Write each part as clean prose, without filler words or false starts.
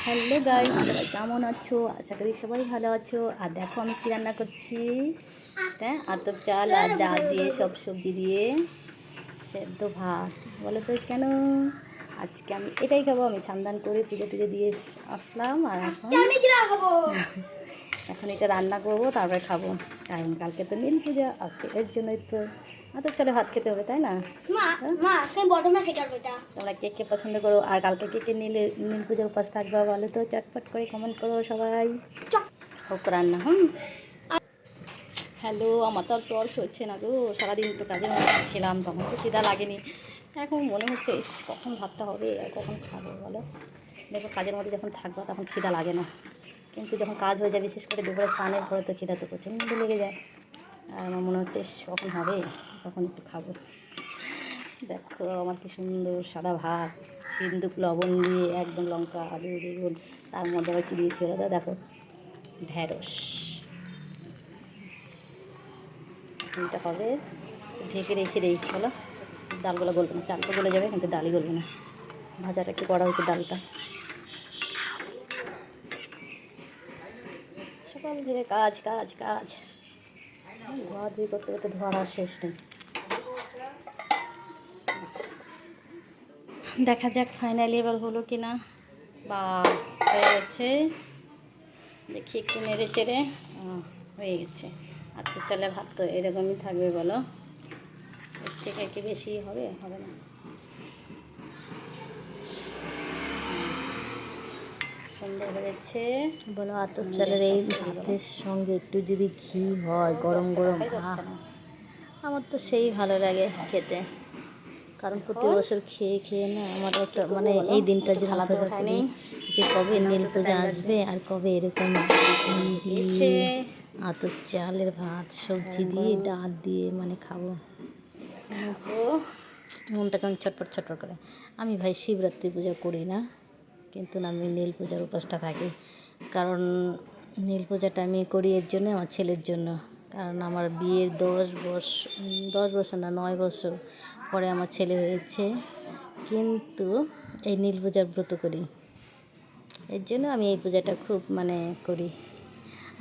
Hello guys, সবাই কেমন আছো? আশা করি সবাই ভালো আছো। আর দেখো আমি কী রান্না করছি। আতপ চাল আর ডাল দিয়ে সব সবজি দিয়ে সেদ্ধ ভাত। বলো তো কেন আজকে আমি এটাই খাবো। আমি স্নান করে পুজো টুজো দিয়ে আসলাম আর এখন এটা রান্না করবো, তারপরে খাবো। কারণ কালকে তো নীল পূজা, আজকে এর জন্যই তো আতপ চালে ভাত খেতে হবে, তাই না? তোমরা কে কে পছন্দ করো আর কালকে কে কে নীল পূজার উপাস থাকবা বলো তো, চটপট করে কমেন্ট করো সবাই। হোক রান্না। হ্যালো, আমার তো আর তর্স হচ্ছে না গো। সারাদিন তো কাজের মধ্যে ছিলাম, তখন তো খিদা লাগেনি। এখন মনে হচ্ছে কখন ভাতটা হবে আর কখন খাবো বলো। দেখো কাজের মধ্যে যখন থাকবো তখন খিদা লাগে না, কিন্তু যখন কাজ হয়ে যায়, বিশেষ করে দুপুরে স্নানের পরে তো খিদা তো প্রচণ্ড লেগে যায়। আর আমার মনে হচ্ছে কখন হবে, কখন একটু খাবো। দেখো আমার কি সুন্দর সাদা ভাত, সিন্দুক লবণ দিয়ে একদম, লঙ্কা আলু বেগুন, তার মধ্যে আবার কী দিয়েছি ওরা দেখো, ঢ্যাঁড়স। এটা হবে, ঢেকে রেখে দিই। বলো ডালগুলো গলবে না, চাল তো গলে যাবে কিন্তু ডালই গলবে না। ভাজাটা একটু করা হয়েছে, ডালটা সকাল থেকে কাজ কাজ কাজ, ধোয়াধুয়ি করতে করতে ধোয়ার আর শেষ নেই। দেখা যাক ফাইনালি এবার হলো কি না, বা হয়ে গেছে। দেখি একটু নেড়ে চেড়ে, হয়ে গেছে। আর তো চালে ভাত তো এরকমই থাকবে বলো, এর থেকে কি বেশি হবে? হবে না। সুন্দর হয়েছে বলো। আতপ চালের এই ভাতের সঙ্গে একটু যদি ঘি হয়, গরম গরম, আমার তো সেই ভালো লাগে খেতে। কারণ প্রতি বছর খেয়ে খেয়ে না আমার একটা মানে এই দিনটা যেন অপেক্ষা করি যে কবে নীল পূজা আসবে আর কবে এরকম ঘি দিয়ে আতপ চালের ভাত সবজি দিয়ে ডাল দিয়ে মানে খাবো। মনটা কেমন ছটফট ছটফট করে। আমি ভাই শিবরাত্রি পূজা করি না, কিন্তু আমি নীল পূজার উপাসটা থাকি। কারণ নীল পূজাটা আমি করি এর জন্য, আমার ছেলের জন্য। কারণ আমার বিয়ের 10 বছর না 9 বছর পরে আমার ছেলে হয়েছে, কিন্তু এই নীল পূজার ব্রত করি। এর জন্য আমি এই পূজাটা খুব মানে করি।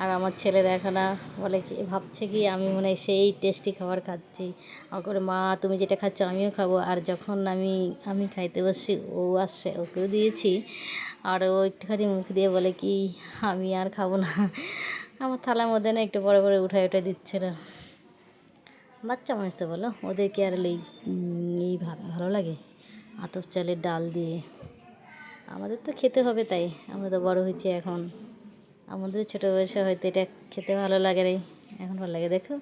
আর আমার ছেলেরা এখন বলে কি, ভাবছে কি আমি মনে হয় সেই টেস্টি খাবার খাচ্ছি। আমার করে মা তুমি যেটা খাচ্ছ আমিও খাবো। আর যখন আমি খাইতে বসছি, ও আসছে, ওকেও দিয়েছি। আর ও একটুখানি মুখ দিয়ে বলে কি আমি আর খাবো না। আমার থালার মধ্যে না একটু বড় বড় উঠায় দিচ্ছে না। বাচ্চা মানুষ তো বলো, ওদেরকে আর এই ভাত ভালো লাগে আতপ চালের ডাল দিয়ে? আমাদের তো খেতে হবে, তাই আমরা তো বড় হয়েছি এখন। আমাদের ছোটো বয়সে হয়তো এটা খেতে ভালো লাগে না, এখন ভালো লাগে। দেখো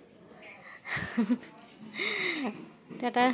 টাটা।